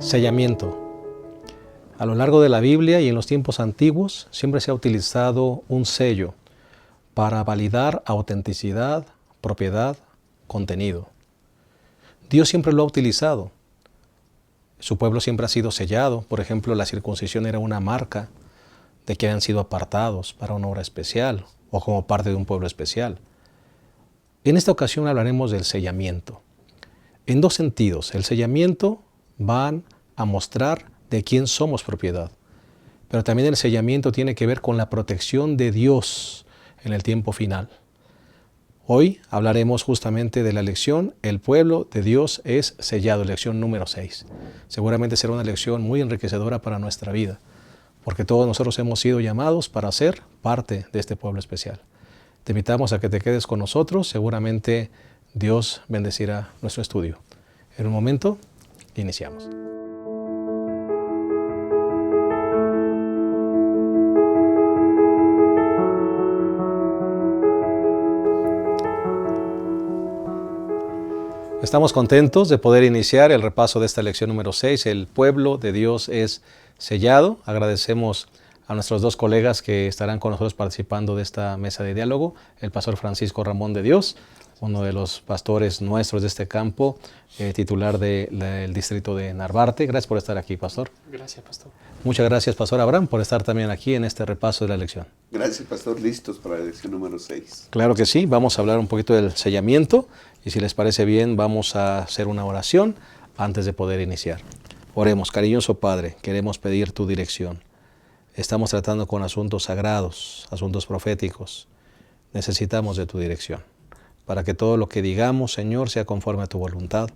Sellamiento. A lo largo de la Biblia y en los tiempos antiguos siempre se ha utilizado un sello para validar autenticidad, propiedad, contenido. Dios siempre lo ha utilizado. Su pueblo siempre ha sido sellado. Por ejemplo, la circuncisión era una marca de que habían sido apartados para una obra especial o como parte de un pueblo especial. En esta ocasión hablaremos del sellamiento. En dos sentidos. El sellamiento van a mostrar de quién somos propiedad. Pero también el sellamiento tiene que ver con la protección de Dios en el tiempo final. Hoy hablaremos justamente de la lección El pueblo de Dios es sellado, lección número 6. Seguramente será una lección muy enriquecedora para nuestra vida, porque todos nosotros hemos sido llamados para ser parte de este pueblo especial. Te invitamos a que te quedes con nosotros, seguramente Dios bendecirá nuestro estudio. En un momento, iniciamos. Estamos contentos de poder iniciar el repaso de esta lección número 6. El pueblo de Dios es sellado. Agradecemos a nuestros dos colegas que estarán con nosotros participando de esta mesa de diálogo. El pastor Francisco Ramón de Dios, uno de los pastores nuestros de este campo, titular del distrito de Narvarte. Gracias por estar aquí, pastor. Gracias, pastor. Muchas gracias, pastor Abraham, por estar también aquí en este repaso de la lección. Gracias, pastor. Listos para la lección número 6. Claro que sí. Vamos a hablar un poquito del sellamiento y si les parece bien vamos a hacer una oración antes de poder iniciar. Oremos. Cariñoso Padre, queremos pedir tu dirección. Estamos tratando con asuntos sagrados, asuntos proféticos. Necesitamos de tu dirección para que todo lo que digamos, Señor, sea conforme a tu voluntad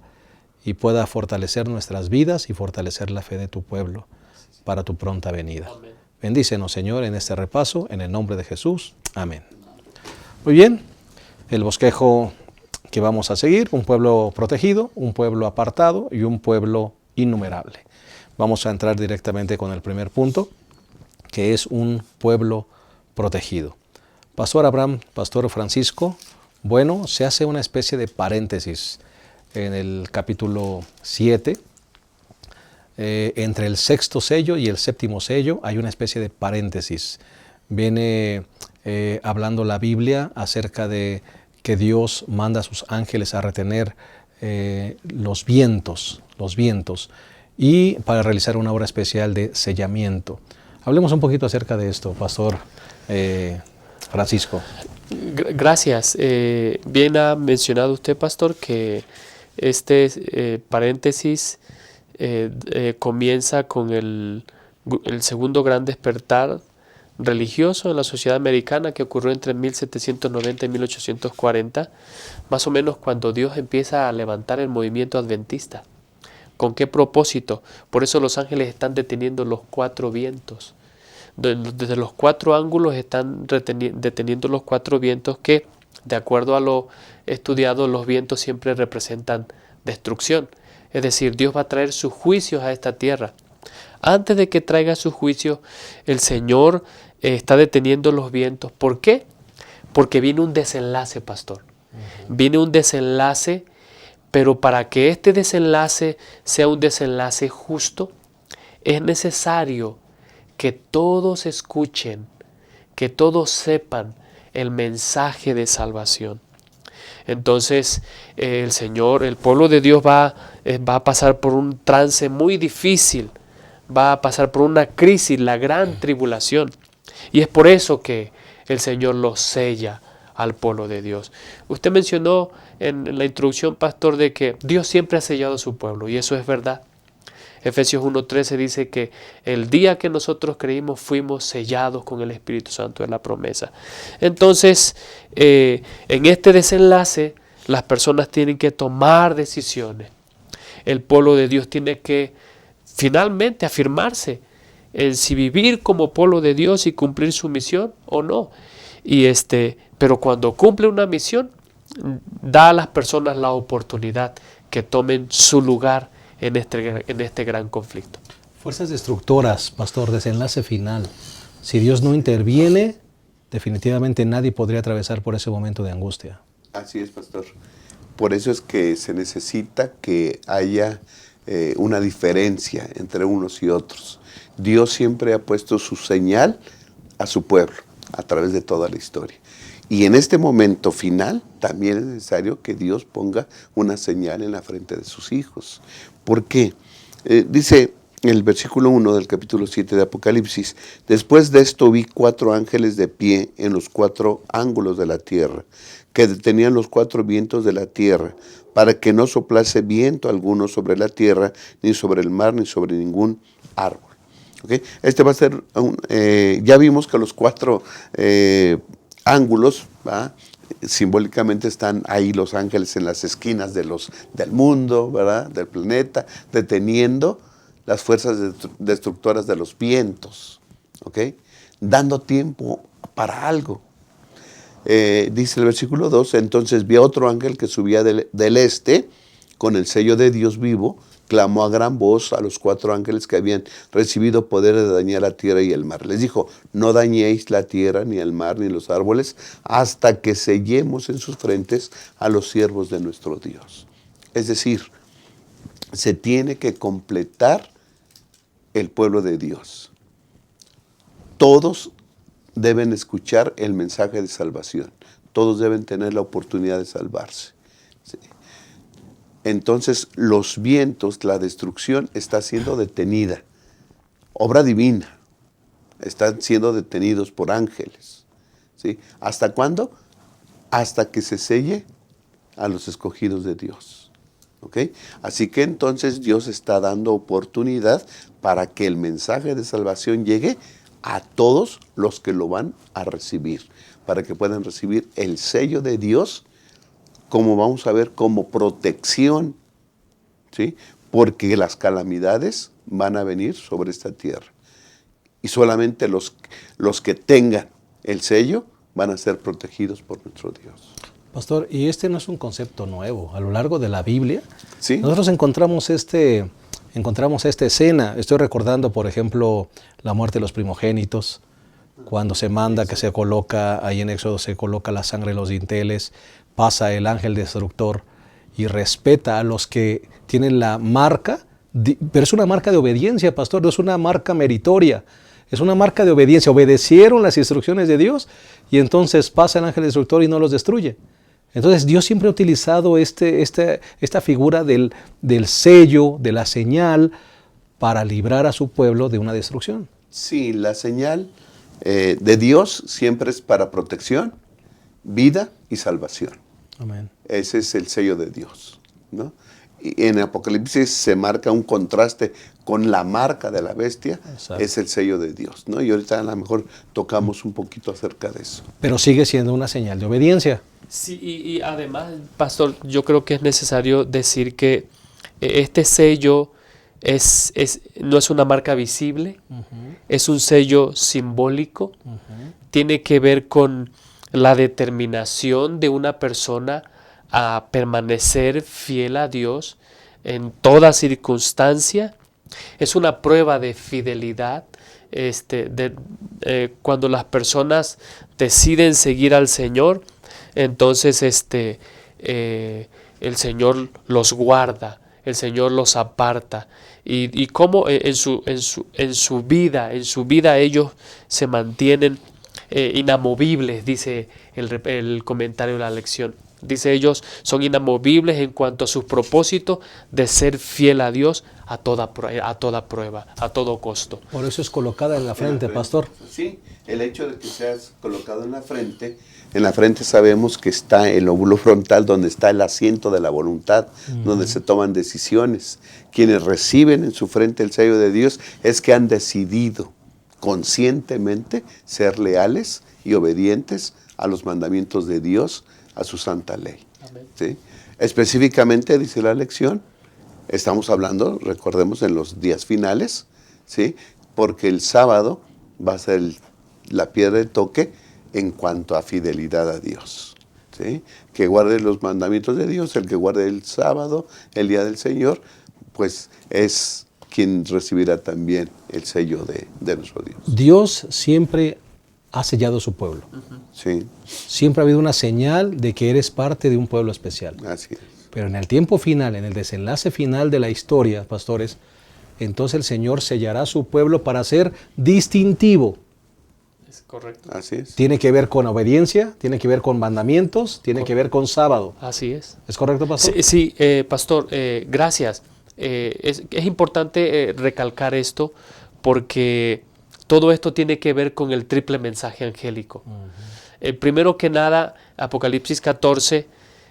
y pueda fortalecer nuestras vidas y fortalecer la fe de tu pueblo para tu pronta venida. Amén. Bendícenos, Señor, en este repaso, en el nombre de Jesús. Amén. Muy bien, el bosquejo que vamos a seguir: un pueblo protegido, un pueblo apartado y un pueblo innumerable. Vamos a entrar directamente con el primer punto, que es un pueblo protegido. Pastor Abraham, pastor Francisco, bueno, se hace una especie de paréntesis en el capítulo 7. Entre el sexto sello y el séptimo sello hay una especie de paréntesis. Viene hablando la Biblia acerca de que Dios manda a sus ángeles a retener los vientos, y para realizar una obra especial de sellamiento. Hablemos un poquito acerca de esto, pastor Francisco. Gracias. Bien ha mencionado usted, pastor, que este paréntesis comienza con el segundo gran despertar religioso en la sociedad americana que ocurrió entre 1790 y 1840, más o menos cuando Dios empieza a levantar el movimiento adventista. ¿Con qué propósito? Por eso los ángeles están deteniendo los 4 vientos. Desde los 4 ángulos están deteniendo los 4 vientos que, de acuerdo a lo estudiado, los vientos siempre representan destrucción. Es decir, Dios va a traer sus juicios a esta tierra. Antes de que traiga sus juicios, el Señor está deteniendo los vientos. ¿Por qué? Porque viene un desenlace, pastor. Viene un desenlace, pero para que este desenlace sea un desenlace justo, es necesario que todos escuchen, que todos sepan el mensaje de salvación. Entonces el pueblo de Dios va a pasar por un trance muy difícil, va a pasar por una crisis, la gran tribulación. Y es por eso que el Señor los sella al pueblo de Dios. Usted mencionó en la introducción, pastor, de que Dios siempre ha sellado a su pueblo, y eso es verdad. Efesios 1:13 dice que el día que nosotros creímos fuimos sellados con el Espíritu Santo de la promesa. Entonces, en este desenlace, las personas tienen que tomar decisiones. El pueblo de Dios tiene que finalmente afirmarse en si vivir como pueblo de Dios y cumplir su misión o no. Pero cuando cumple una misión, da a las personas la oportunidad que tomen su lugar en este gran conflicto. Fuerzas destructoras, pastor, desenlace final. Si Dios no interviene, definitivamente nadie podría atravesar por ese momento de angustia. Así es, pastor. Por eso es que se necesita que haya una diferencia entre unos y otros. Dios siempre ha puesto su señal a su pueblo a través de toda la historia. Y en este momento final también es necesario que Dios ponga una señal en la frente de sus hijos. ¿Por qué? Dice en el versículo 1 del capítulo 7 de Apocalipsis: después de esto vi 4 ángeles de pie en los 4 ángulos de la tierra, que detenían los 4 vientos de la tierra, para que no soplase viento alguno sobre la tierra, ni sobre el mar, ni sobre ningún árbol. ¿Okay? Este va a ser, ya vimos que los 4 ángulos, ¿va?, simbólicamente están ahí los ángeles en las esquinas del mundo, ¿verdad?, del planeta, deteniendo las fuerzas destructoras de los vientos, ¿ok?, dando tiempo para algo. Dice el versículo 2, entonces vi a otro ángel que subía del este con el sello de Dios vivo, clamó a gran voz a los 4 ángeles que habían recibido poder de dañar la tierra y el mar. Les dijo: no dañéis la tierra, ni el mar, ni los árboles, hasta que sellemos en sus frentes a los siervos de nuestro Dios. Es decir, se tiene que completar el pueblo de Dios. Todos deben escuchar el mensaje de salvación. Todos deben tener la oportunidad de salvarse. ¿Sí? Entonces los vientos, la destrucción está siendo detenida. Obra divina. Están siendo detenidos por ángeles. ¿Sí? ¿Hasta cuándo? Hasta que se selle a los escogidos de Dios. ¿Ok? Así que entonces Dios está dando oportunidad para que el mensaje de salvación llegue a todos los que lo van a recibir, para que puedan recibir el sello de Dios, como vamos a ver, como protección, ¿sí? Porque las calamidades van a venir sobre esta tierra. Y solamente los que tengan el sello van a ser protegidos por nuestro Dios. Pastor, y este no es un concepto nuevo. A lo largo de la Biblia, ¿sí?, nosotros encontramos esta escena. Estoy recordando, por ejemplo, la muerte de los primogénitos, cuando se manda que se coloca, ahí en Éxodo se coloca la sangre de los dinteles, pasa el ángel destructor y respeta a los que tienen la marca, pero es una marca de obediencia, pastor, no es una marca meritoria, es una marca de obediencia. Obedecieron las instrucciones de Dios y entonces pasa el ángel destructor y no los destruye. Entonces Dios siempre ha utilizado esta figura del sello, de la señal, para librar a su pueblo de una destrucción. Sí, la señal de Dios siempre es para protección, vida y salvación. Amén. Ese es el sello de Dios, ¿no? Y en Apocalipsis se marca un contraste con la marca de la bestia. Exacto. Es el sello de Dios, ¿no? Y ahorita a lo mejor tocamos un poquito acerca de eso. Pero sigue siendo una señal de obediencia. Sí, y además, pastor, yo creo que es necesario decir que este sello no es una marca visible, es un sello simbólico, tiene que ver con la determinación de una persona a permanecer fiel a Dios en toda circunstancia. Es una prueba de fidelidad. Cuando las personas deciden seguir al Señor, entonces el Señor los guarda, el Señor los aparta. Y cómo en su vida ellos se mantienen inamovibles, dice el comentario de la lección. Dice, ellos son inamovibles en cuanto a sus propósitos de ser fiel a Dios a toda prueba, a todo costo. Por eso es colocada en la frente, pastor. Sí, el hecho de que seas colocado en la frente sabemos que está el lóbulo frontal, donde está el asiento de la voluntad, donde se toman decisiones. Quienes reciben en su frente el sello de Dios es que han decidido conscientemente ser leales y obedientes a los mandamientos de Dios, a su santa ley. ¿Sí? Específicamente, dice la lección, estamos hablando, recordemos, en los días finales, ¿sí? Porque el sábado va a ser la piedra de toque en cuanto a fidelidad a Dios. ¿Sí? Que guarde los mandamientos de Dios, el que guarde el sábado, el día del Señor, pues es quien recibirá también el sello de nuestro Dios. Dios siempre ha sellado a su pueblo. Sí. Siempre ha habido una señal de que eres parte de un pueblo especial. Así es. Pero en el tiempo final, en el desenlace final de la historia, pastores, entonces el Señor sellará a su pueblo para ser distintivo. Es correcto. Así es. Tiene que ver con obediencia, tiene que ver con mandamientos, tiene que ver con sábado. Así es. ¿Es correcto, pastor? Sí, pastor, gracias. Es importante recalcar esto porque todo esto tiene que ver con el triple mensaje angélico. Primero que nada, Apocalipsis 14.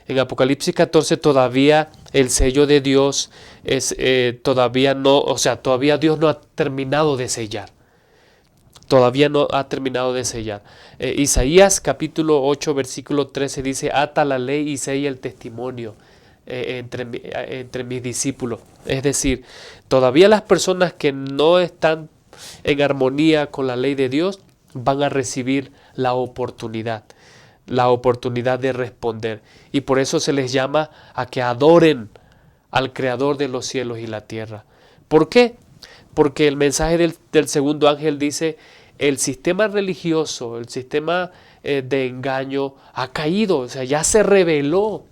En Apocalipsis 14 todavía el sello de Dios es todavía Dios no ha terminado de sellar. Todavía no ha terminado de sellar. Isaías capítulo 8 versículo 13 dice: ata la ley y sella el testimonio entre mis discípulos. Es decir, todavía las personas que no están en armonía con la ley de Dios van a recibir la oportunidad de responder. Y por eso se les llama a que adoren al Creador de los cielos y la tierra. ¿Por qué? Porque el mensaje del segundo ángel dice: el sistema religioso, el sistema de engaño ha caído, o sea, ya se reveló.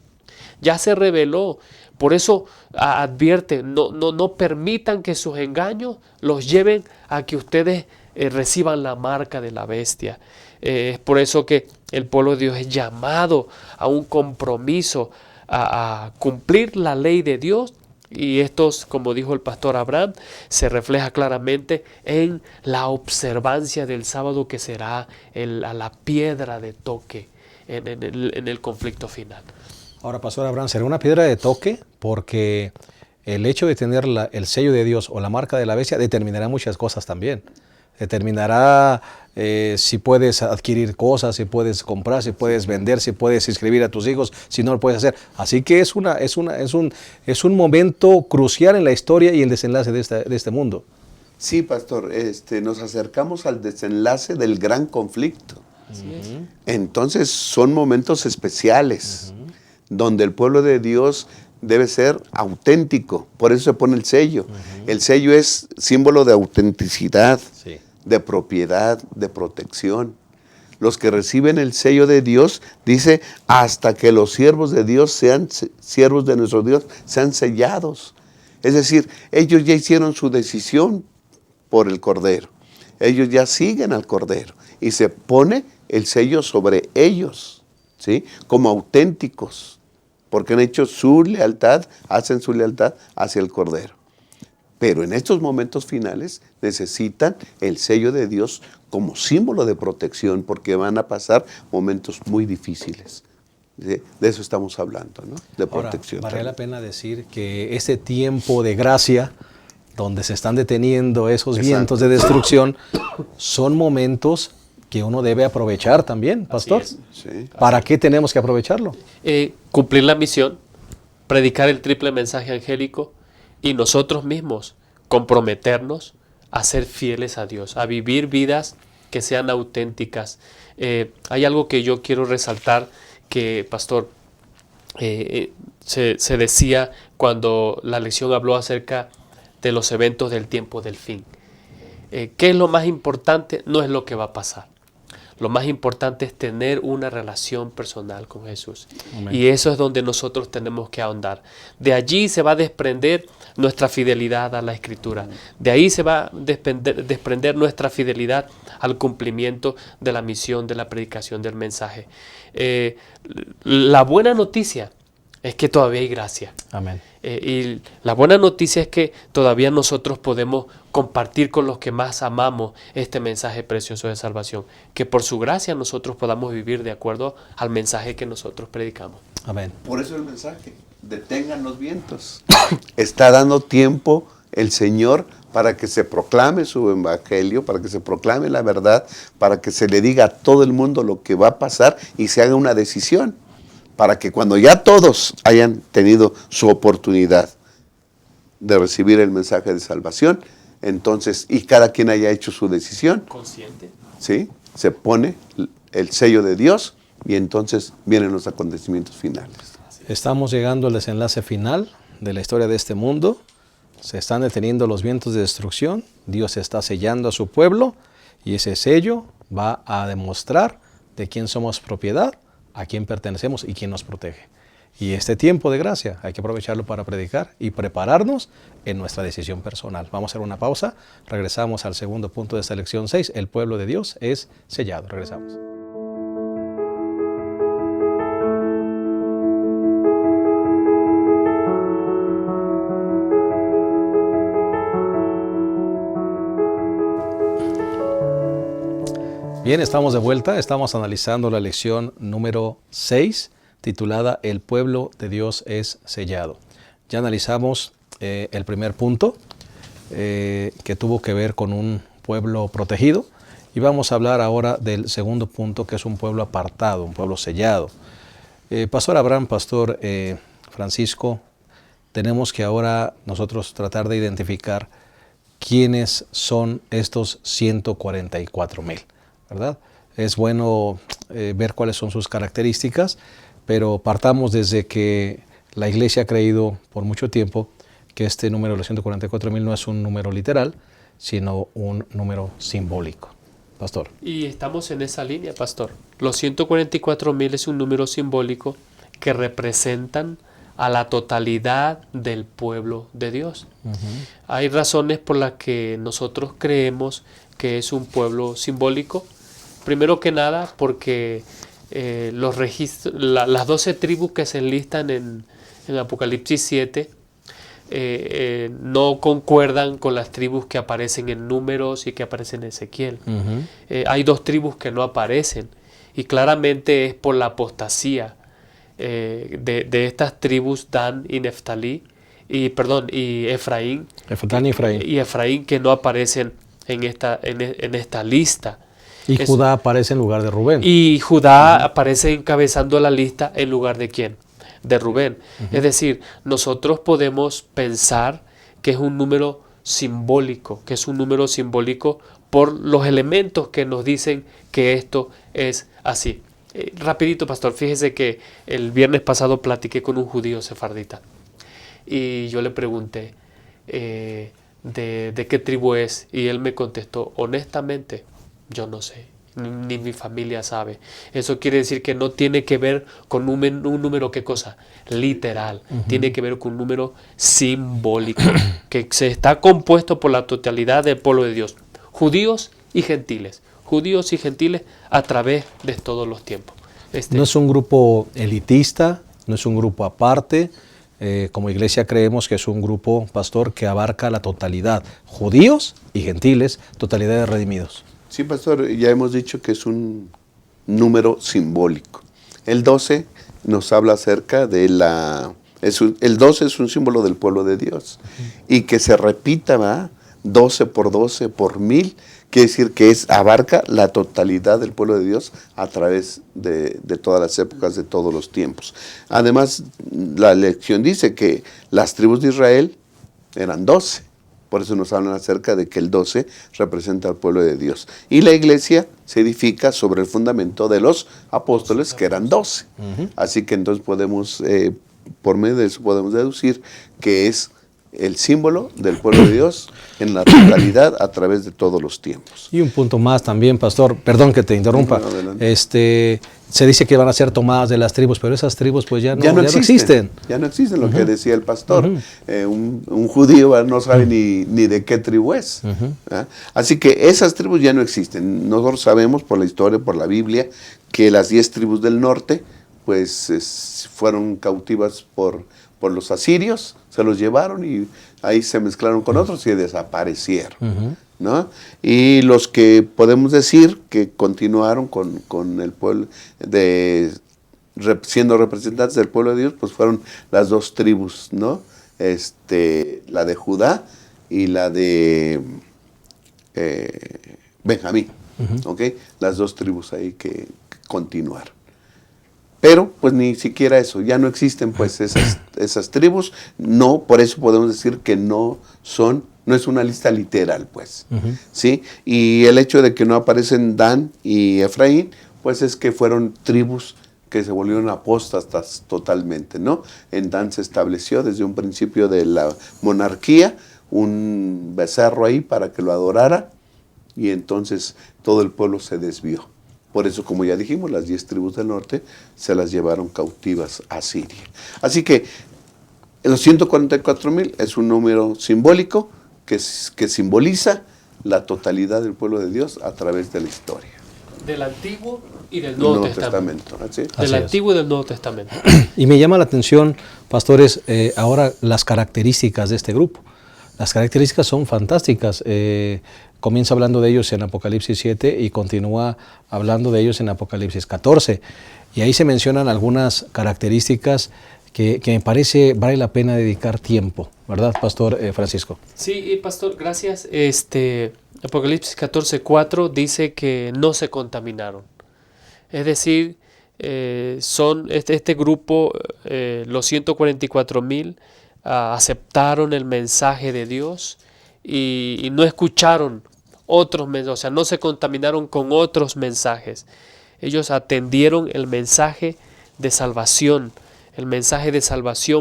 Por eso advierte, no permitan que sus engaños los lleven a que ustedes reciban la marca de la bestia. Es por eso que el pueblo de Dios es llamado a un compromiso, a cumplir la ley de Dios. Y estos, como dijo el pastor Abraham, se refleja claramente en la observancia del sábado, que será a la piedra de toque en el conflicto final. Ahora, pastor Abraham, será una piedra de toque porque el hecho de tener el sello de Dios o la marca de la bestia determinará muchas cosas también. Determinará si puedes adquirir cosas, si puedes comprar, si puedes vender, si puedes inscribir a tus hijos, si no lo puedes hacer. Así que es un momento crucial en la historia y el desenlace de este mundo. Sí, pastor, nos acercamos al desenlace del gran conflicto. Así es. Entonces son momentos especiales donde el pueblo de Dios debe ser auténtico. Por eso se pone el sello. El sello es símbolo de autenticidad, Sí. de propiedad, de protección. Los que reciben el sello de Dios, dice, hasta que los siervos de Dios siervos de nuestro Dios, sean sellados. Es decir, ellos ya hicieron su decisión por el Cordero. Ellos ya siguen al Cordero y se pone el sello sobre ellos, ¿sí? Como auténticos, porque han hecho su lealtad, hacen su lealtad hacia el Cordero. Pero en estos momentos finales necesitan el sello de Dios como símbolo de protección, porque van a pasar momentos muy difíciles. De eso estamos hablando, ¿no? De protección. Ahora, vale la pena decir que ese tiempo de gracia, donde se están deteniendo esos vientos de destrucción, son momentos que uno debe aprovechar también, pastor. Sí. ¿Para qué tenemos que aprovecharlo? Cumplir la misión, predicar el triple mensaje angélico y nosotros mismos comprometernos a ser fieles a Dios, a vivir vidas que sean auténticas. Hay algo que yo quiero resaltar que, pastor, se decía cuando la lección habló acerca de los eventos del tiempo del fin. ¿Qué es lo más importante? No es lo que va a pasar. Lo más importante es tener una relación personal con Jesús. Amén. Y eso es donde nosotros tenemos que ahondar. De allí se va a desprender nuestra fidelidad a la Escritura. De ahí se va a desprender nuestra fidelidad al cumplimiento de la misión de la predicación del mensaje. La buena noticia es que todavía hay gracia. Amén. Y la buena noticia es que todavía nosotros podemos compartir con los que más amamos este mensaje precioso de salvación. Que por su gracia nosotros podamos vivir de acuerdo al mensaje que nosotros predicamos. Amén. Por eso el mensaje, detengan los vientos. Está dando tiempo el Señor para que se proclame su evangelio, para que se proclame la verdad, para que se le diga a todo el mundo lo que va a pasar y se haga una decisión. Para que cuando ya todos hayan tenido su oportunidad de recibir el mensaje de salvación, entonces, y cada quien haya hecho su decisión, consciente, ¿sí? Se pone el sello de Dios y entonces vienen los acontecimientos finales. Estamos llegando al desenlace final de la historia de este mundo. Se están deteniendo los vientos de destrucción. Dios está sellando a su pueblo y ese sello va a demostrar de quién somos propiedad, a quién pertenecemos y quién nos protege. Y este tiempo de gracia hay que aprovecharlo para predicar y prepararnos en nuestra decisión personal. Vamos a hacer una pausa, regresamos al segundo punto de esta lección 6, el pueblo de Dios es sellado. Regresamos. Bien, estamos de vuelta, estamos analizando la lección número 6, titulada El pueblo de Dios es sellado. Ya analizamos el primer punto, que tuvo que ver con un pueblo protegido, y vamos a hablar ahora del segundo punto, que es un pueblo apartado, un pueblo sellado. Pastor Abraham, Pastor Francisco, tenemos que ahora nosotros tratar de identificar quiénes son estos 144,000. ¿Verdad? Es bueno ver cuáles son sus características, pero partamos desde que la Iglesia ha creído por mucho tiempo que este número de los 144,000 no es un número literal, sino un número simbólico. Pastor. Y estamos en esa línea, Pastor. Los 144,000 es un número simbólico que representan a la totalidad del pueblo de Dios. Hay razones por las que nosotros creemos que es un pueblo simbólico. Primero que nada, porque las 12 tribus que se enlistan en Apocalipsis 7 no concuerdan con las tribus que aparecen en Números y que aparecen en Ezequiel. Hay 2 tribus que no aparecen, y claramente es por la apostasía de estas tribus, Dan y Neftalí, y Efraín. Y Efraín, que no aparecen en esta lista. Y Judá aparece en lugar de Rubén. Y Judá aparece encabezando la lista en lugar de ¿quién? De Rubén. Es decir, nosotros podemos pensar que es un número simbólico, por los elementos que nos dicen que esto es así. Rapidito, pastor, fíjese que el viernes pasado platiqué con un judío sefardita y yo le pregunté de qué tribu es, y él me contestó, honestamente, yo no sé, ni mi familia sabe. Eso quiere decir que no tiene que ver con un número, ¿qué cosa? Literal. Tiene que ver con un número simbólico, que se está compuesto por la totalidad del pueblo de Dios, judíos y gentiles a través de todos los tiempos. No es un grupo elitista, no es un grupo aparte. Como iglesia creemos que es un grupo, pastor, que abarca la totalidad, judíos y gentiles, totalidad de redimidos. Sí, pastor, ya hemos dicho que es un número simbólico. El 12 nos habla acerca de el 12 es un símbolo del pueblo de Dios. Y que se repita, ¿verdad? 12 por 12 por 1000, quiere decir que abarca la totalidad del pueblo de Dios a través de todas las épocas, de todos los tiempos. Además, la lección dice que las tribus de Israel eran 12. Por eso nos hablan acerca de que el 12 representa al pueblo de Dios. Y la iglesia se edifica sobre el fundamento de los apóstoles, que eran 12. Así que entonces por medio de eso podemos deducir que es el símbolo del pueblo de Dios en la totalidad a través de todos los tiempos. Y un punto más también, pastor, perdón que te interrumpa. Se dice que van a ser tomadas de las tribus, pero esas tribus pues ya no existen. Ya no existen, lo que decía el pastor. Un judío no sabe ni de qué tribu es. Así que esas tribus ya no existen. Nosotros sabemos por la historia, por la Biblia, que las 10 tribus del norte pues fueron cautivas por los asirios, se los llevaron y ahí se mezclaron con otros y desaparecieron, ¿no? Y los que podemos decir que continuaron con el pueblo, siendo representantes del pueblo de Dios, pues fueron las 2 tribus, ¿no? La de Judá y la de Benjamín, ¿ok? Las 2 tribus ahí que continuaron. Pero pues ni siquiera eso, ya no existen pues esas tribus, no, por eso podemos decir que no es una lista literal pues, ¿sí? Y el hecho de que no aparecen Dan y Efraín, pues es que fueron tribus que se volvieron apóstatas totalmente, ¿no? En Dan se estableció desde un principio de la monarquía un becerro ahí para que lo adorara, y entonces todo el pueblo se desvió. Por eso, como ya dijimos, las 10 tribus del norte se las llevaron cautivas a Siria. Así que los 144,000 es un número simbólico que simboliza la totalidad del pueblo de Dios a través de la historia. Del Antiguo y del Nuevo Testamento. ¿Así? Del Antiguo y del Nuevo Testamento. Y me llama la atención, pastores, ahora las características de este grupo. Las características son fantásticas. Comienza hablando de ellos en Apocalipsis 7 y continúa hablando de ellos en Apocalipsis 14. Y ahí se mencionan algunas características que me parece vale la pena dedicar tiempo, ¿verdad, Pastor Francisco? Sí, Pastor, gracias. Apocalipsis 14:4 dice que no se contaminaron. Es decir, son este grupo, los 144,000, aceptaron el mensaje de Dios y no escucharon otros mensajes, o sea, no se contaminaron con otros mensajes. Ellos atendieron el mensaje de salvación,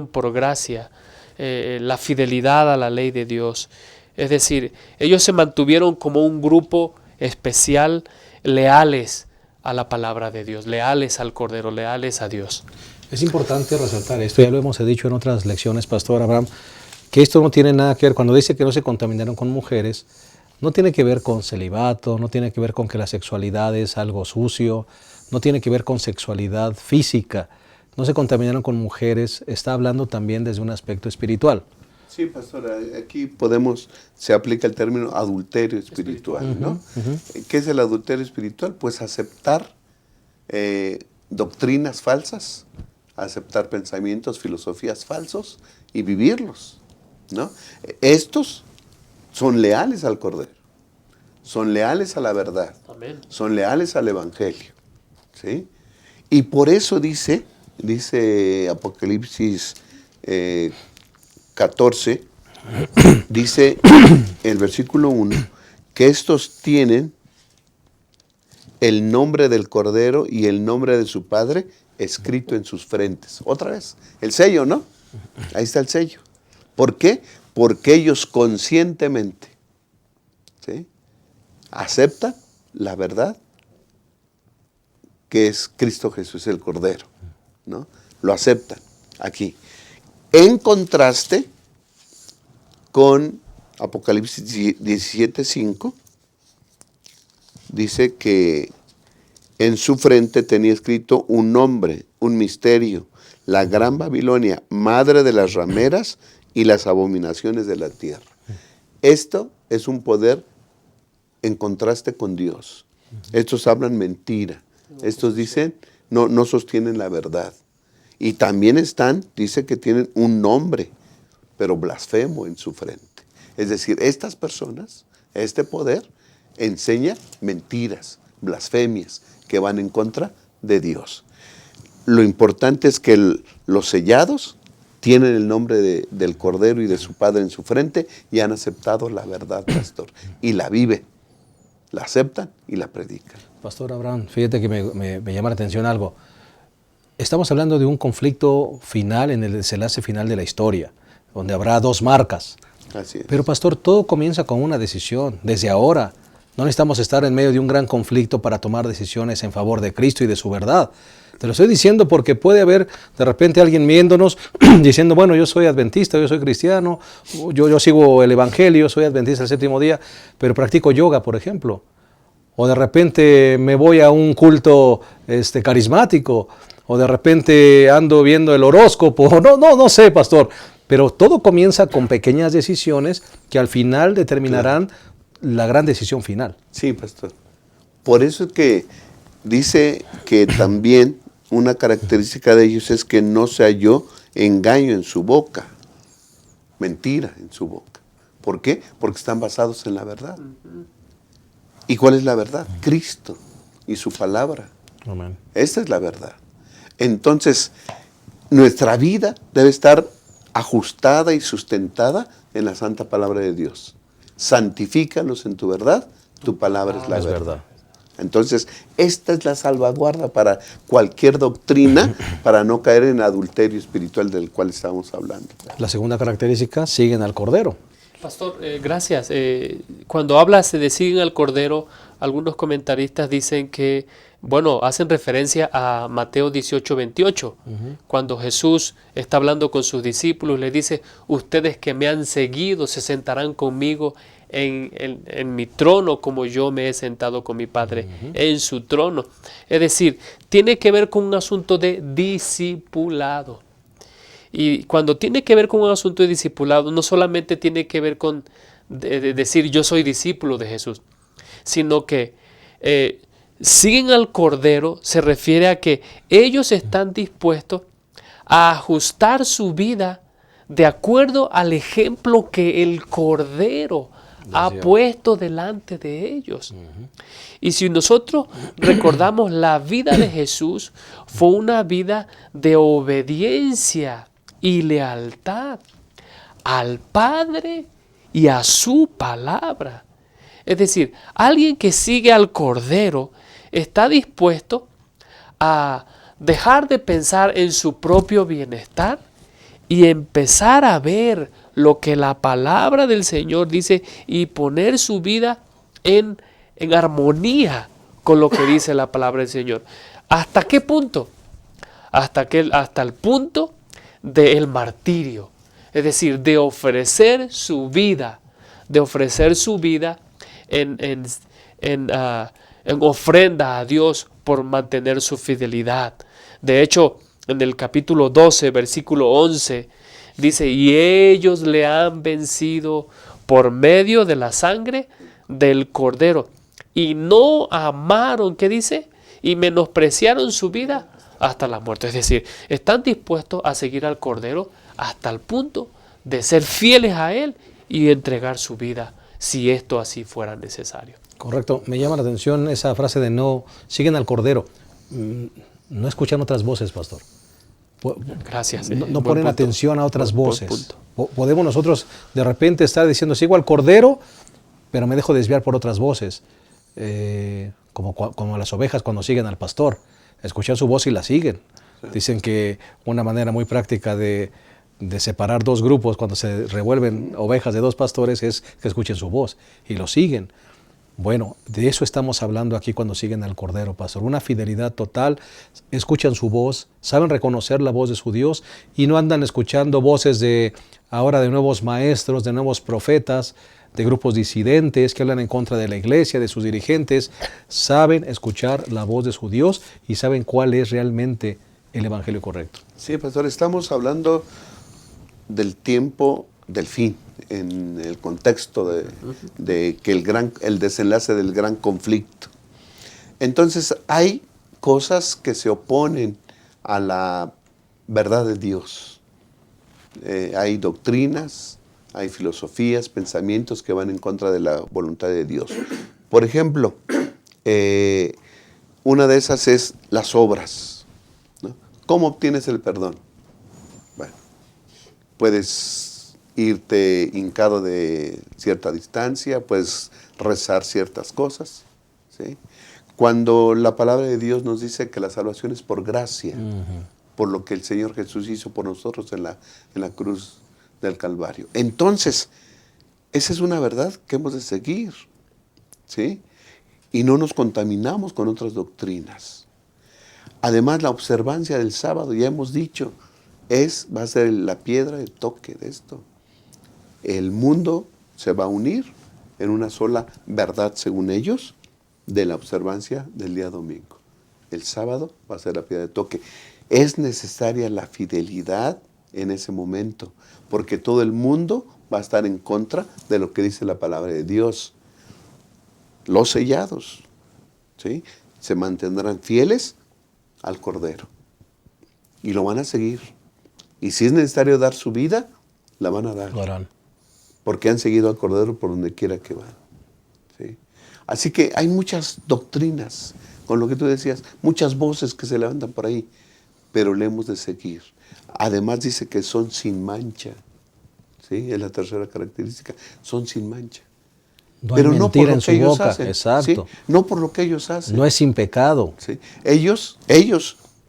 por gracia, la fidelidad a la ley de Dios. Es decir, ellos se mantuvieron como un grupo especial, leales a la palabra de Dios, leales al Cordero, leales a Dios. Es importante resaltar esto, ya lo hemos dicho en otras lecciones, Pastor Abraham, que esto no tiene nada que ver, cuando dice que no se contaminaron con mujeres, no tiene que ver con celibato, no tiene que ver con que la sexualidad es algo sucio, no tiene que ver con sexualidad física, no se contaminaron con mujeres, está hablando también desde un aspecto espiritual. Sí, pastora, aquí se aplica el término adulterio espiritual, ¿no? ¿Qué es el adulterio espiritual? Pues aceptar doctrinas falsas, aceptar pensamientos, filosofías falsos y vivirlos, ¿no? Estos son leales al Cordero, son leales a la verdad, Amén. Son leales al Evangelio, ¿sí? Y por eso dice Apocalipsis 14, dice el versículo 1, que estos tienen el nombre del Cordero y el nombre de su Padre escrito en sus frentes. Otra vez, el sello, ¿no? Ahí está el sello. ¿Por qué? Porque ellos conscientemente, ¿sí?, aceptan la verdad que es Cristo Jesús, el Cordero, ¿no? Lo aceptan aquí. En contraste con Apocalipsis 17:5, dice que en su frente tenía escrito un nombre, un misterio, la gran Babilonia, madre de las rameras y las abominaciones de la tierra. Esto es un poder en contraste con Dios. Estos hablan mentira. Estos dicen, no sostienen la verdad. Y también dice que tienen un nombre, pero blasfemo en su frente. Es decir, estas personas, este poder, enseña mentiras, blasfemias, que van en contra de Dios. Lo importante es que los sellados tienen el nombre del Cordero y de su Padre en su frente y han aceptado la verdad, pastor, y la viven, la aceptan y la predican. Pastor Abraham, fíjate que me llama la atención algo. Estamos hablando de un conflicto final en el desenlace final de la historia, donde habrá dos marcas. Así es. Pero pastor, todo comienza con una decisión, desde ahora. No necesitamos estar en medio de un gran conflicto para tomar decisiones en favor de Cristo y de su verdad. Te lo estoy diciendo porque puede haber de repente alguien viéndonos diciendo, bueno, yo soy adventista, yo soy cristiano, yo sigo el evangelio, soy adventista del séptimo día, pero practico yoga, por ejemplo. O de repente me voy a un culto carismático, o de repente ando viendo el horóscopo, no sé, pastor. Pero todo comienza con pequeñas decisiones que al final determinarán la gran decisión final. Sí, pastor. Por eso es que dice que también una característica de ellos es que no se halló engaño en su boca, mentira en su boca. ¿Por qué? Porque están basados en la verdad. ¿Y cuál es la verdad? Cristo y su palabra. Amén. Esta es la verdad. Entonces, nuestra vida debe estar ajustada y sustentada en la santa palabra de Dios. Santifícalos en tu verdad, tu palabra es la verdad. Entonces, esta es la salvaguarda para cualquier doctrina, para no caer en adulterio espiritual del cual estamos hablando. La segunda característica, siguen al Cordero. Pastor, gracias. Cuando hablas de siguen al Cordero, algunos comentaristas dicen que, bueno, hacen referencia a Mateo 18:28, cuando Jesús está hablando con sus discípulos, le dice, ustedes que me han seguido se sentarán conmigo en mi trono, como yo me he sentado con mi Padre en su trono. Es decir, tiene que ver con un asunto de discipulado. Y cuando tiene que ver con un asunto de discipulado, no solamente tiene que ver con decir yo soy discípulo de Jesús, sino que siguen al Cordero, se refiere a que ellos están dispuestos a ajustar su vida de acuerdo al ejemplo que el Cordero ha puesto delante de ellos. Y si nosotros recordamos la vida de Jesús, fue una vida de obediencia y lealtad al Padre y a su palabra. Es decir, alguien que sigue al Cordero está dispuesto a dejar de pensar en su propio bienestar y empezar a ver lo que la palabra del Señor dice y poner su vida en armonía con lo que dice la palabra del Señor. ¿Hasta qué punto? Hasta el punto del martirio. Es decir, de ofrecer su vida en ofrenda a Dios por mantener su fidelidad. De hecho, en el capítulo 12, versículo 11, dice, y ellos le han vencido por medio de la sangre del Cordero, y no amaron, ¿qué dice? Y menospreciaron su vida hasta la muerte. Es decir, están dispuestos a seguir al Cordero hasta el punto de ser fieles a Él y entregar su vida si esto así fuera necesario. Correcto. Me llama la atención esa frase de no, siguen al Cordero. No escuchan otras voces, pastor. Gracias. No ponen atención a otras voces. Podemos nosotros de repente estar diciendo, sigo al Cordero, pero me dejo desviar por otras voces. Como las ovejas cuando siguen al pastor. Escuchan su voz y la siguen. Dicen que una manera muy práctica de separar dos grupos cuando se revuelven ovejas de dos pastores es que escuchen su voz y lo siguen. Bueno, de eso estamos hablando aquí cuando siguen al Cordero, pastor. Una fidelidad total, escuchan su voz, saben reconocer la voz de su Dios y no andan escuchando voces ahora de nuevos maestros, de nuevos profetas, de grupos disidentes que hablan en contra de la iglesia, de sus dirigentes. Saben escuchar la voz de su Dios y saben cuál es realmente el evangelio correcto. Sí, pastor, estamos hablando del tiempo del fin, en el contexto de que el desenlace del gran conflicto. Entonces hay cosas que se oponen a la verdad de Dios. Hay doctrinas, hay filosofías, pensamientos que van en contra de la voluntad de Dios. Por ejemplo, una de esas es las obras, ¿no? ¿Cómo obtienes el perdón? Bueno, puedes irte hincado de cierta distancia, puedes rezar ciertas cosas, ¿sí? Cuando la palabra de Dios nos dice que la salvación es por gracia, por lo que el Señor Jesús hizo por nosotros en la cruz del Calvario. Entonces, esa es una verdad que hemos de seguir, ¿sí? Y no nos contaminamos con otras doctrinas. Además, la observancia del sábado, ya hemos dicho, va a ser la piedra de toque de esto. El mundo se va a unir en una sola verdad, según ellos, de la observancia del día domingo. El sábado va a ser la piedra de toque. Es necesaria la fidelidad en ese momento, porque todo el mundo va a estar en contra de lo que dice la palabra de Dios. Los sellados, ¿sí?, se mantendrán fieles al Cordero y lo van a seguir. Y si es necesario dar su vida, la van a dar. Lo harán. Porque han seguido al Cordero por donde quiera que van, ¿sí? Así que hay muchas doctrinas, con lo que tú decías, muchas voces que se levantan por ahí, pero le hemos de seguir. Además dice que son sin mancha, ¿sí? Es la tercera característica, son sin mancha. No hay mentira en su boca, exacto. ¿Sí? No por lo que ellos hacen. No es sin pecado. ¿Sí? Ellos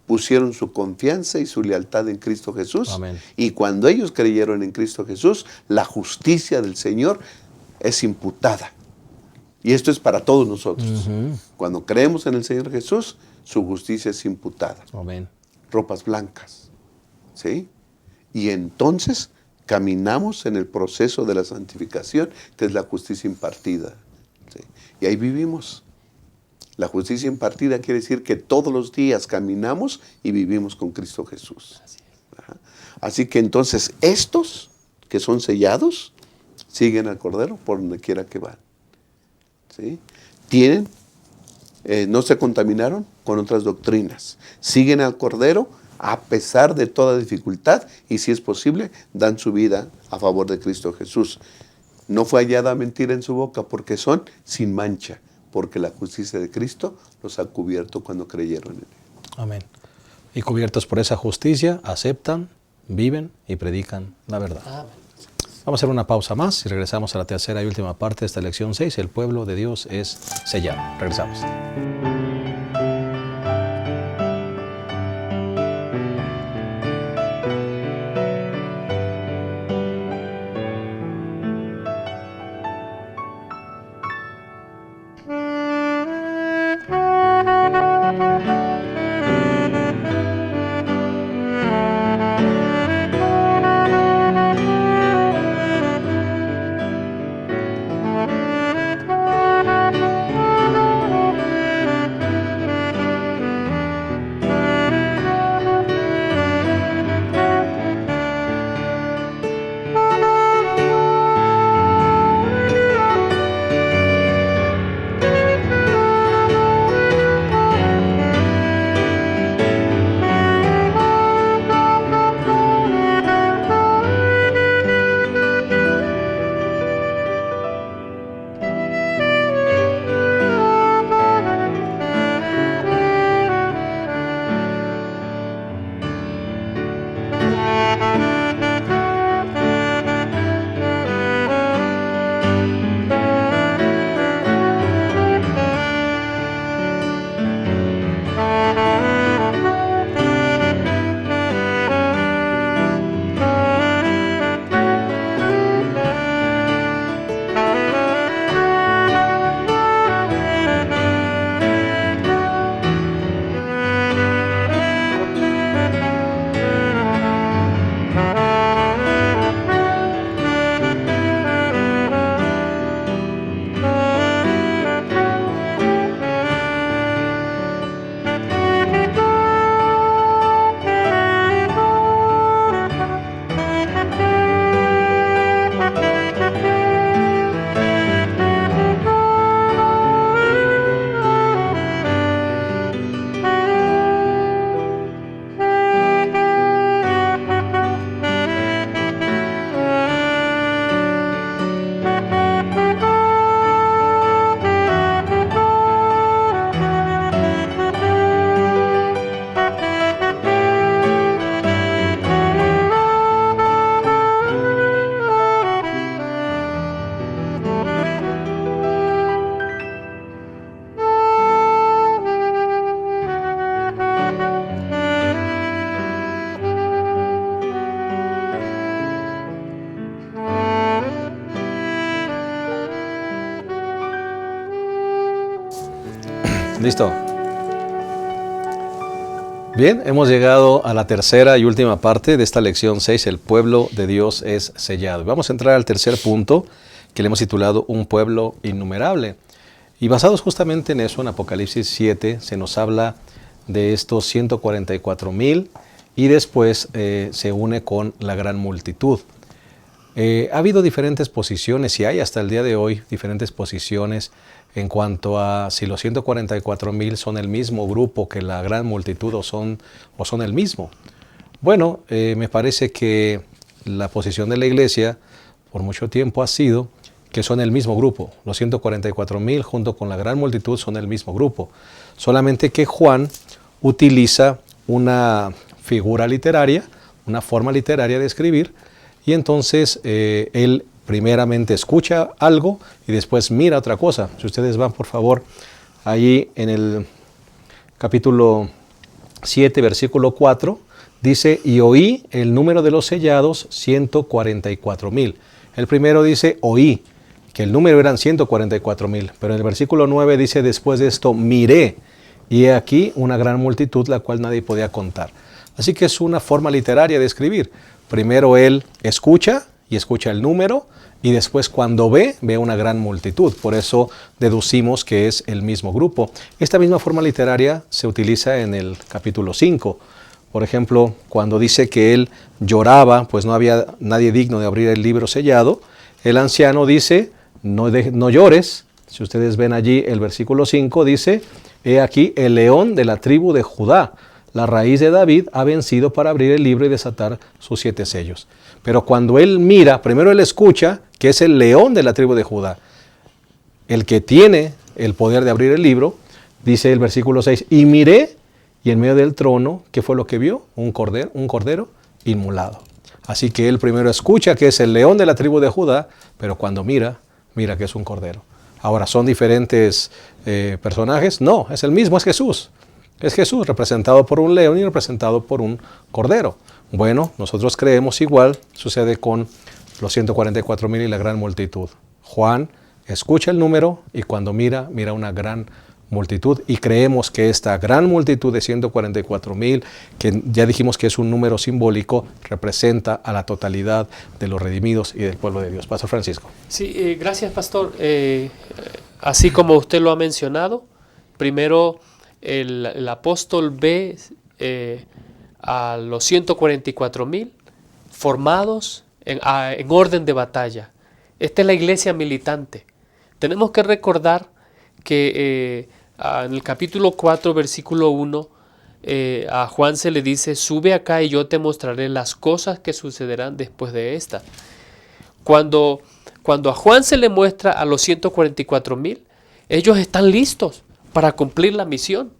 pusieron su confianza y su lealtad en Cristo Jesús. Amén. Y cuando ellos creyeron en Cristo Jesús, la justicia del Señor es imputada. Y esto es para todos nosotros. Cuando creemos en el Señor Jesús, su justicia es imputada. Amén. Ropas blancas. ¿Sí? Y entonces caminamos en el proceso de la santificación, que es la justicia impartida. ¿Sí? Y ahí vivimos. La justicia impartida quiere decir que todos los días caminamos y vivimos con Cristo Jesús. Así que entonces estos que son sellados siguen al Cordero por donde quiera que van. ¿Sí? No se contaminaron con otras doctrinas. Siguen al Cordero a pesar de toda dificultad y, si es posible, dan su vida a favor de Cristo Jesús. No fue hallada mentira en su boca porque son sin mancha, porque la justicia de Cristo los ha cubierto cuando creyeron en él. Amén. Y cubiertos por esa justicia, aceptan, viven y predican la verdad. Amén. Vamos a hacer una pausa más y regresamos a la tercera y última parte de esta lección 6. El pueblo de Dios es sellado. Regresamos. ¿Listo? Bien, hemos llegado a la tercera y última parte de esta lección 6, el pueblo de Dios es sellado. Vamos a entrar al tercer punto que le hemos titulado un pueblo innumerable. Y basados justamente en eso, en Apocalipsis 7 se nos habla de estos 144,000 y después se une con la gran multitud. Ha habido diferentes posiciones y hay hasta el día de hoy diferentes posiciones en cuanto a si los 144,000 son el mismo grupo que la gran multitud o son el mismo. Bueno, me parece que la posición de la iglesia por mucho tiempo ha sido que son el mismo grupo. Los 144,000 junto con la gran multitud son el mismo grupo. Solamente que Juan utiliza una figura literaria, una forma literaria de escribir, y entonces él primeramente escucha algo y después mira otra cosa. Si ustedes van, por favor, allí en el capítulo 7, versículo 4, dice, y oí el número de los sellados, 144,000. El primero dice, oí. que el número eran 144,000. Pero en el versículo 9 dice, después de esto miré, y he aquí una gran multitud, la cual nadie podía contar. Así que es una forma literaria de escribir. Primero él escucha, y escucha el número, y después cuando ve una gran multitud. Por eso deducimos que es el mismo grupo. Esta misma forma literaria se utiliza en el capítulo 5. Por ejemplo, cuando dice que él lloraba, pues no había nadie digno de abrir el libro sellado, el anciano dice, no llores. Si ustedes ven allí el versículo 5, dice, he aquí el león de la tribu de Judá, la raíz de David, ha vencido para abrir el libro y desatar sus 7 sellos. Pero cuando él mira, primero él escucha que es el león de la tribu de Judá, el que tiene el poder de abrir el libro. Dice el versículo 6, y miré, y en medio del trono, ¿qué fue lo que vio? Un cordero inmolado. Así que él primero escucha que es el león de la tribu de Judá, pero cuando mira que es un cordero. Ahora, ¿son diferentes personajes? No, es el mismo, es Jesús. Es Jesús representado por un león y representado por un cordero. Bueno, nosotros creemos igual, sucede con los 144,000 y la gran multitud. Juan escucha el número y cuando mira una gran multitud, y creemos que esta gran multitud de 144,000, que ya dijimos que es un número simbólico, representa a la totalidad de los redimidos y del pueblo de Dios. Pastor Francisco. Sí, gracias, pastor. Así como usted lo ha mencionado, primero el apóstol ve a los 144,000 formados en orden de batalla. Esta es la iglesia militante. Tenemos que recordar que en el capítulo 4, versículo 1, a Juan se le dice, sube acá y yo te mostraré las cosas que sucederán después de esta. Cuando a Juan se le muestra a los 144,000, ellos están listos para cumplir la misión.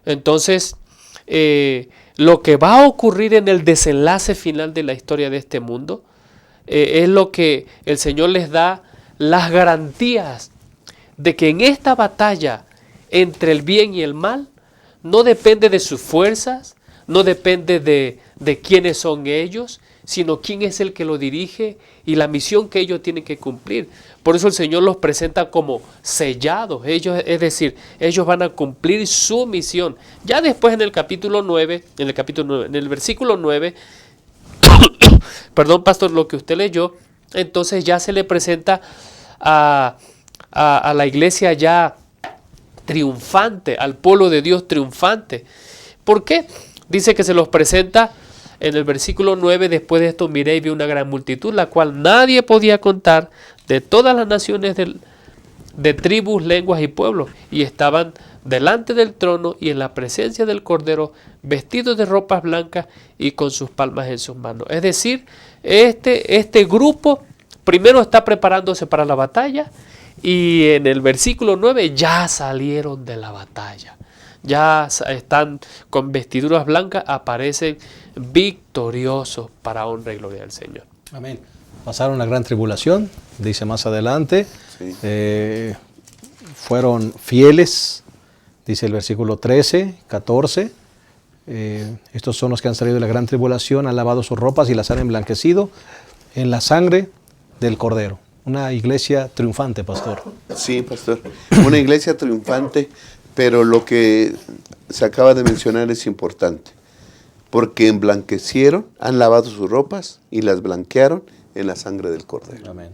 Entonces, lo que va a ocurrir en el desenlace final de la historia de este mundo es lo que el Señor les da las garantías de que en esta batalla entre el bien y el mal no depende de sus fuerzas, no depende de quiénes son ellos, sino quién es el que lo dirige y la misión que ellos tienen que cumplir. Por eso el Señor los presenta como sellados. Es decir, ellos van a cumplir su misión. Ya después en el capítulo 9, en el versículo 9, perdón, pastor, lo que usted leyó, entonces ya se le presenta a la iglesia ya triunfante, al pueblo de Dios triunfante. ¿Por qué? Dice que se los presenta en el versículo 9, después de esto miré y vi una gran multitud, la cual nadie podía contar, de todas las naciones de tribus, lenguas y pueblos, y estaban delante del trono y en la presencia del Cordero, vestidos de ropas blancas y con sus palmas en sus manos. Es decir, este grupo primero está preparándose para la batalla, y en el versículo 9 ya salieron de la batalla. Ya están con vestiduras blancas, aparecen victoriosos para honra y gloria del Señor. Amén. Pasaron la gran tribulación, dice más adelante. Sí. Fueron fieles, dice el versículo 13, 14. Estos son los que han salido de la gran tribulación, han lavado sus ropas y las han emblanquecido en la sangre del Cordero. Una iglesia triunfante, pastor. Sí, pastor. Una iglesia triunfante, pero lo que se acaba de mencionar es importante. Porque emblanquecieron, han lavado sus ropas y las blanquearon en la sangre del Cordero. Amén.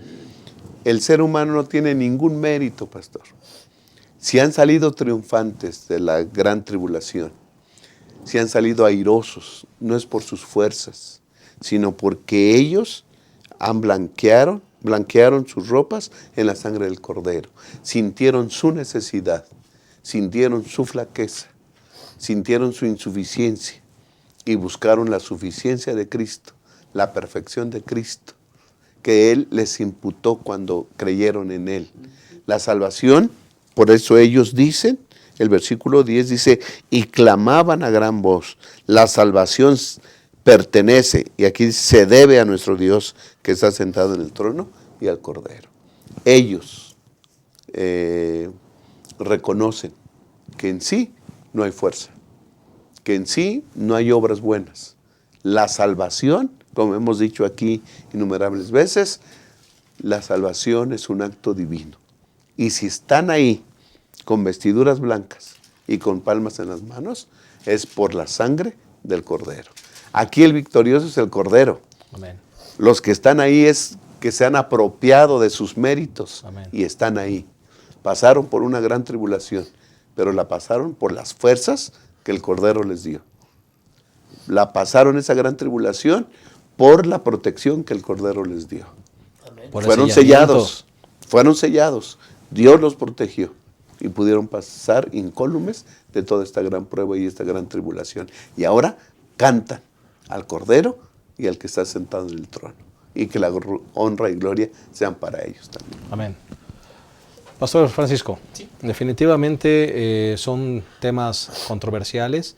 El ser humano no tiene ningún mérito, pastor. Si han salido triunfantes de la gran tribulación, si han salido airosos, no es por sus fuerzas, sino porque ellos blanquearon sus ropas en la sangre del Cordero. Sintieron su necesidad, sintieron su flaqueza, sintieron su insuficiencia y buscaron la suficiencia de Cristo, la perfección de Cristo, que Él les imputó cuando creyeron en Él. La salvación, por eso ellos dicen, el versículo 10 dice, y clamaban a gran voz, la salvación pertenece, y aquí se debe a nuestro Dios que está sentado en el trono y al Cordero. Ellos reconocen que en sí no hay fuerza, que en sí no hay obras buenas. La salvación, como hemos dicho aquí innumerables veces, la salvación es un acto divino. Y si están ahí con vestiduras blancas y con palmas en las manos, es por la sangre del Cordero. Aquí el victorioso es el Cordero. Amén. Los que están ahí es que se han apropiado de sus méritos. Amén. Y están ahí. Pasaron por una gran tribulación, pero la pasaron por las fuerzas que el Cordero les dio. La pasaron esa gran tribulación por la protección que el Cordero les dio. Por el Fueron sellamiento. sellados. Dios los protegió y pudieron pasar incólumes de toda esta gran prueba y esta gran tribulación. Y ahora cantan al Cordero y al que está sentado en el trono. Y que la honra y gloria sean para ellos también. Amén. Pastor Francisco, Sí. definitivamente son temas controversiales,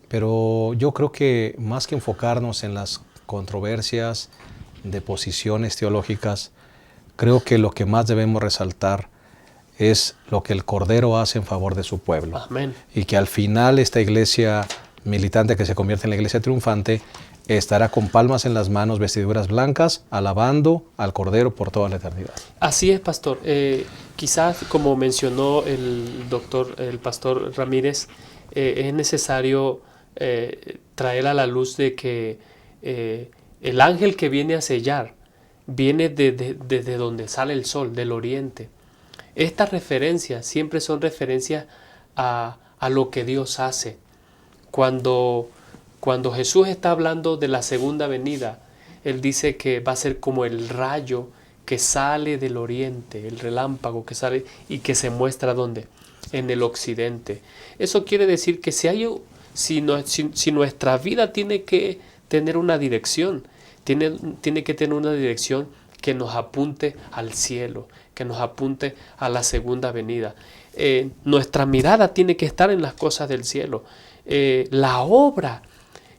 pero yo creo que más que enfocarnos en las controversias de posiciones teológicas, creo que lo que más debemos resaltar es lo que el Cordero hace en favor de su pueblo. Amén. Y que al final esta iglesia militante que se convierte en la iglesia triunfante estará con palmas en las manos, vestiduras blancas, alabando al Cordero por toda la eternidad. Así es, pastor. Quizás, como mencionó el pastor Ramírez, es necesario traer a la luz de que el ángel que viene a sellar viene desde donde sale el sol, del oriente. Estas referencias siempre son referencias a lo que Dios hace. Cuando Jesús está hablando de la segunda venida, Él dice que va a ser como el rayo que sale del oriente, el relámpago que sale y que se muestra ¿dónde? En el occidente. Eso quiere decir que si nuestra vida tiene que tener una dirección, tiene que tener una dirección que nos apunte al cielo, que nos apunte a la segunda venida. Nuestra mirada tiene que estar en las cosas del cielo. La obra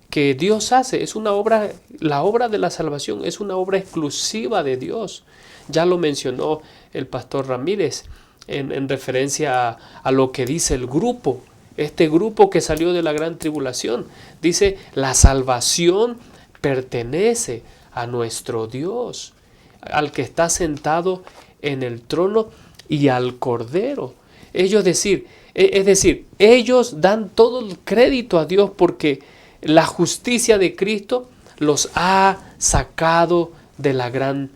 que Dios hace es una obra, la obra de la salvación es una obra exclusiva de Dios. Ya lo mencionó el pastor Ramírez en referencia a lo que dice el grupo. Este grupo que salió de la gran tribulación dice: la salvación pertenece a nuestro Dios, al que está sentado en el trono y al Cordero. Es decir, ellos dan todo el crédito a Dios porque la justicia de Cristo los ha sacado de la gran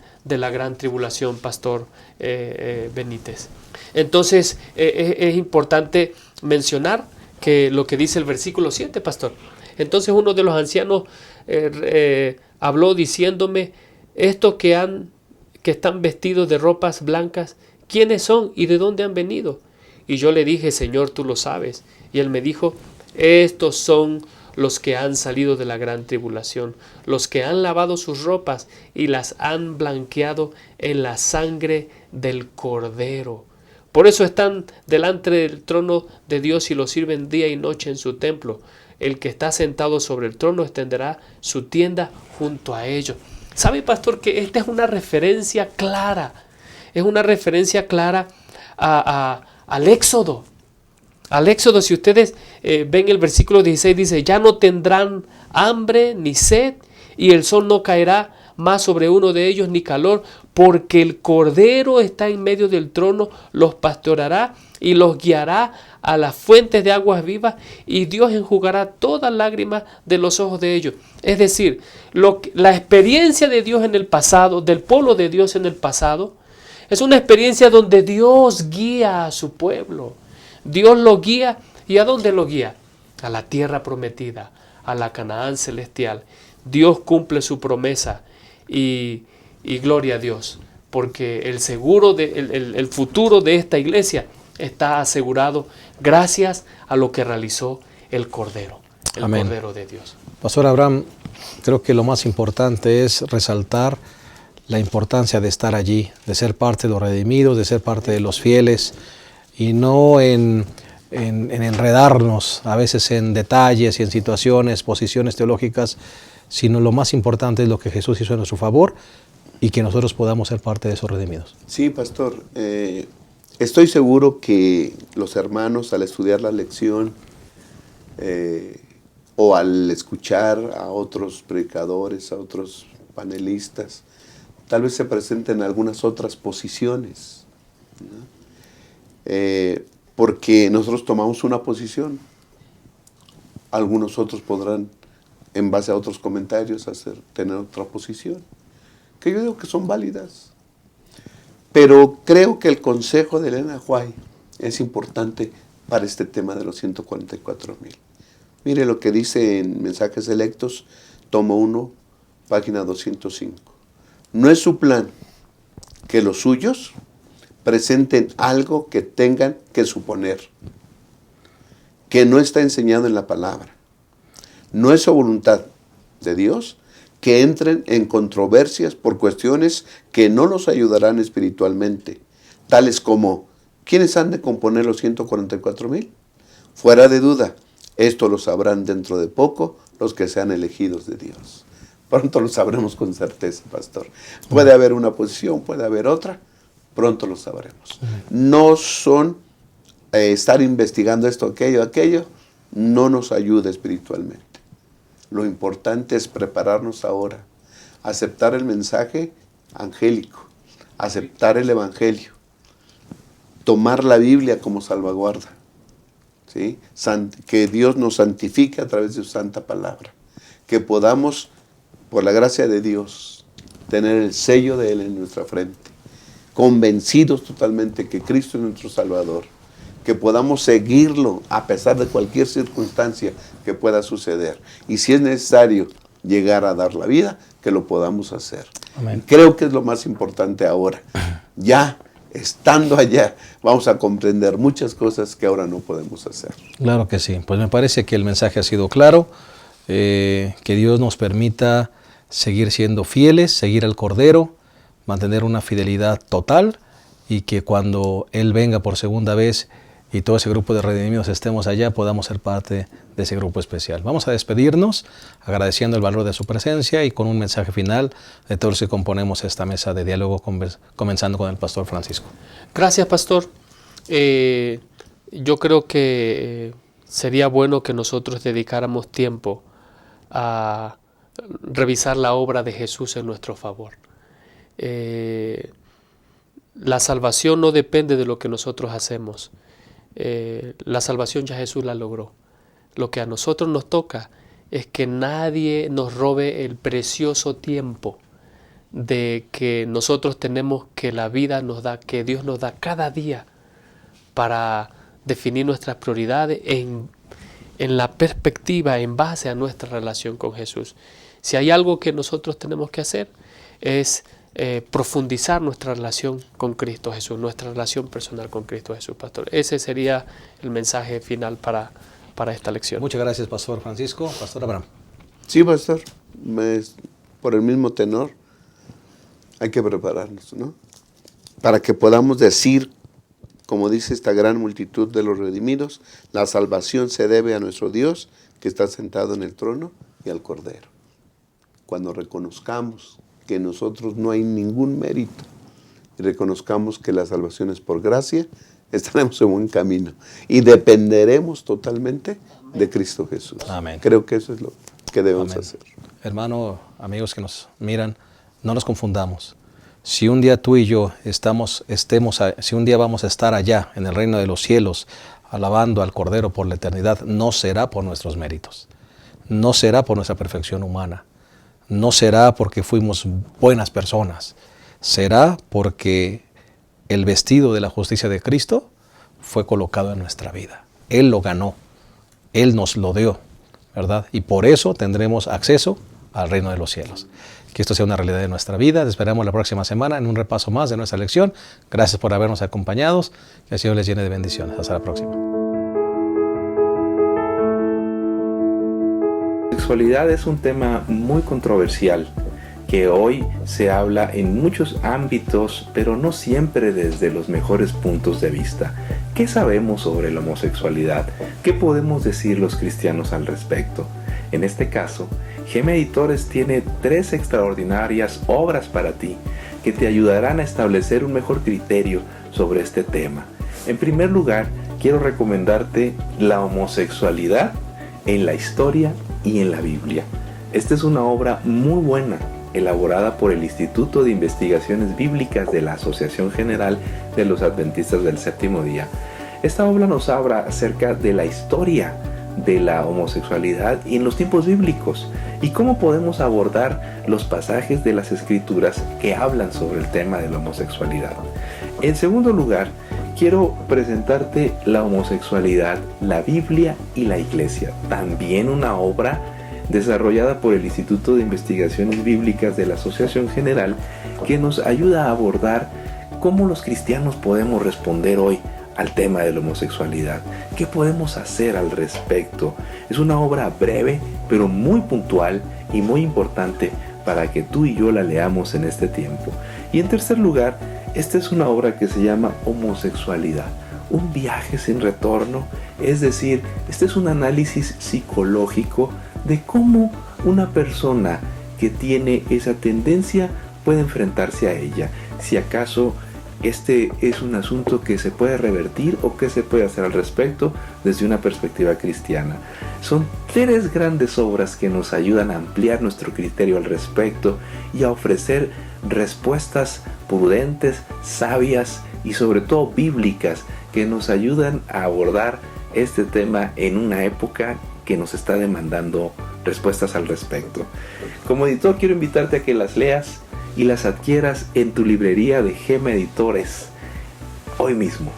tribulación, pastor Benítez. Entonces es importante mencionar que lo que dice el versículo 7, pastor. Entonces uno de los ancianos habló diciéndome: estos que están vestidos de ropas blancas, ¿quiénes son y de dónde han venido? Y yo le dije: Señor, tú lo sabes. Y él me dijo: estos son los que han salido de la gran tribulación, los que han lavado sus ropas y las han blanqueado en la sangre del Cordero. Por eso están delante del trono de Dios y lo sirven día y noche en su templo. El que está sentado sobre el trono extenderá su tienda junto a ellos. ¿Sabe, pastor, que esta es una referencia clara? Es una referencia clara al Éxodo. Al Éxodo, si ustedes ven el versículo 16, dice: ya no tendrán hambre ni sed, y el sol no caerá más sobre uno de ellos ni calor, porque el Cordero está en medio del trono, los pastoreará y los guiará a las fuentes de aguas vivas, y Dios enjugará todas lágrimas de los ojos de ellos. Es decir, la experiencia de Dios en el pasado, del pueblo de Dios en el pasado, es una experiencia donde Dios guía a su pueblo. Dios lo guía. ¿Y a dónde lo guía? A la tierra prometida, a la Canaán celestial. Dios cumple su promesa y gloria a Dios, porque el futuro de esta iglesia está asegurado gracias a lo que realizó el Cordero, el Amén. Cordero de Dios. Pastor Abraham, creo que lo más importante es resaltar la importancia de estar allí, de ser parte de los redimidos, de ser parte de los fieles, y no en enredarnos a veces en detalles y en situaciones, posiciones teológicas, sino lo más importante es lo que Jesús hizo en su favor y que nosotros podamos ser parte de esos redimidos. Sí, pastor. Estoy seguro que los hermanos, al estudiar la lección o al escuchar a otros predicadores, a otros panelistas, tal vez se presenten algunas otras posiciones, ¿no? Porque nosotros tomamos una posición, algunos otros podrán, en base a otros comentarios, tener otra posición, que yo digo que son válidas. Pero creo que el consejo de Elena White es importante para este tema de los 144,000. Mire lo que dice en Mensajes Selectos, tomo 1, página 205. No es su plan que los suyos presenten algo que tengan que suponer, que no está enseñado en la palabra. No es su voluntad de Dios que entren en controversias por cuestiones que no los ayudarán espiritualmente, tales como, ¿quiénes han de componer los 144,000? Fuera de duda, esto lo sabrán dentro de poco los que sean elegidos de Dios. Pronto lo sabremos con certeza, pastor. Puede haber una posición, puede haber otra, pronto lo sabremos. No son estar investigando esto, aquello, no nos ayuda espiritualmente. Lo importante es prepararnos ahora, aceptar el mensaje angélico, aceptar el evangelio, tomar la Biblia como salvaguarda, ¿sí? Que Dios nos santifique a través de su santa palabra, que podamos, por la gracia de Dios, tener el sello de Él en nuestra frente, convencidos totalmente que Cristo es nuestro Salvador, que podamos seguirlo a pesar de cualquier circunstancia que pueda suceder. Y si es necesario llegar a dar la vida, que lo podamos hacer. Amén. Creo que es lo más importante ahora. Ya, estando allá, vamos a comprender muchas cosas que ahora no podemos hacer. Claro que sí. Pues me parece que el mensaje ha sido claro. Que Dios nos permita seguir siendo fieles, seguir al Cordero, mantener una fidelidad total, y que cuando Él venga por segunda vez y todo ese grupo de redimidos estemos allá, podamos ser parte de ese grupo especial. Vamos a despedirnos agradeciendo el valor de su presencia y con un mensaje final de todos los que componemos esta mesa de diálogo, comenzando con el pastor Francisco. Gracias, pastor. Yo creo que sería bueno que nosotros dedicáramos tiempo a revisar la obra de Jesús en nuestro favor. La salvación no depende de lo que nosotros hacemos. La salvación ya Jesús la logró. Lo que a nosotros nos toca es que nadie nos robe el precioso tiempo de que nosotros tenemos, que la vida nos da, que Dios nos da cada día para definir nuestras prioridades en la perspectiva, en base a nuestra relación con Jesús. Si hay algo que nosotros tenemos que hacer es profundizar nuestra relación con Cristo Jesús, nuestra relación personal con Cristo Jesús, pastor. Ese sería el mensaje final para esta lección. Muchas gracias, pastor Francisco. Pastor Abraham. Sí, pastor, por el mismo tenor, hay que prepararnos, ¿no? Para que podamos decir, como dice esta gran multitud de los redimidos, la salvación se debe a nuestro Dios que está sentado en el trono y al Cordero. Cuando reconozcamos que nosotros no hay ningún mérito y reconozcamos que la salvación es por gracia, estaremos en buen camino y dependeremos totalmente de Cristo Jesús. Amén. Creo que eso es lo que debemos Amén. hacer. Hermano, amigos que nos miran, no nos confundamos. Si un día tú y yo si un día vamos a estar allá en el reino de los cielos, alabando al Cordero por la eternidad, no será por nuestros méritos, no será por nuestra perfección humana, no será porque fuimos buenas personas, será porque el vestido de la justicia de Cristo fue colocado en nuestra vida. Él lo ganó, Él nos lo dio, ¿verdad? Y por eso tendremos acceso al reino de los cielos. Que esto sea una realidad de nuestra vida. Te esperamos la próxima semana en un repaso más de nuestra lección. Gracias por habernos acompañado. Que el Señor les llene de bendiciones. Hasta la próxima. La sexualidad es un tema muy controversial que hoy se habla en muchos ámbitos, pero no siempre desde los mejores puntos de vista. ¿Qué sabemos sobre la homosexualidad? ¿Qué podemos decir los cristianos al respecto? En este caso, GEM Editores tiene 3 extraordinarias obras para ti que te ayudarán a establecer un mejor criterio sobre este tema. En primer lugar, quiero recomendarte La homosexualidad en la historia y en la Biblia. Esta es una obra muy buena elaborada por el Instituto de Investigaciones Bíblicas de la Asociación General de los Adventistas del Séptimo Día. Esta obra nos habla acerca de la historia de la homosexualidad y en los tiempos bíblicos y cómo podemos abordar los pasajes de las Escrituras que hablan sobre el tema de la homosexualidad. En segundo lugar, quiero presentarte La homosexualidad, la Biblia y la Iglesia, también una obra desarrollada por el Instituto de Investigaciones Bíblicas de la Asociación General que nos ayuda a abordar cómo los cristianos podemos responder hoy al tema de la homosexualidad. ¿Qué podemos hacer al respecto? Es una obra breve, pero muy puntual y muy importante para que tú y yo la leamos en este tiempo. Y en tercer lugar, esta es una obra que se llama Homosexualidad, un viaje sin retorno. Es decir, este es un análisis psicológico de cómo una persona que tiene esa tendencia puede enfrentarse a ella. Si acaso este es un asunto que se puede revertir o qué se puede hacer al respecto desde una perspectiva cristiana. Son 3 grandes obras que nos ayudan a ampliar nuestro criterio al respecto y a ofrecer respuestas prudentes, sabias y sobre todo bíblicas que nos ayudan a abordar este tema en una época que nos está demandando respuestas al respecto. Como editor quiero invitarte a que las leas y las adquieras en tu librería de Gema Editores hoy mismo.